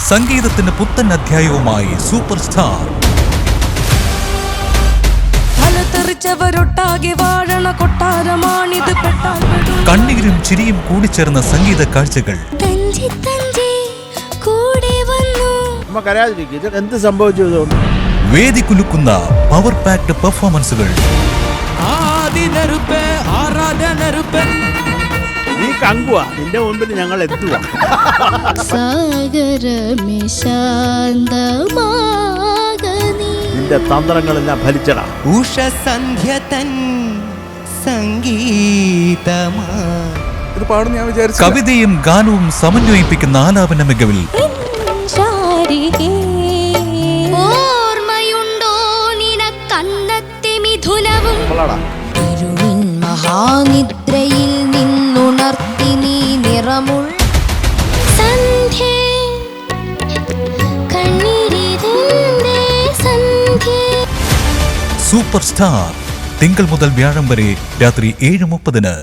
സംഗീതത്തിന്റെ പുത്തൻ അധ്യായവുമായി super star. കണ്ണീരും ചിരിയും കൂടിച്ചേർന്ന സംഗീത കാഴ്ചകൾ. എന്ത് സംഭവിച്ചു? വേദി കുലുക്കുന്ന പവർ പാക്ഡ് പെർഫോമൻസുകൾ. നീ കങ്കുവാ, നിന്റെ മുമ്പിൽ ഞങ്ങൾ എത്തുക. നിന്റെ തന്ത്രങ്ങളെല്ലാം ഫലിച്ചടാ. ഉഷസന്ധ്യ തൻ സംഗീതമാ. കവിതയും ഗാനവും സമന്വയിപ്പിക്കുന്ന ആലാപന മികവിൽ. ഓർമ്മയുണ്ടോ നിനക്കന്നത്തെ മിഥുനവും മഹാനിദ്രയിൽ നിന്നുണർത്തി നീ നിറമുൾ സന്ധ്യേ കണ്ണീരിതേ സന്ധ്യേ. സൂപ്പർ സ്റ്റാർ തിങ്കൾ മുതൽ വ്യാഴം വരെ രാത്രി 7:30.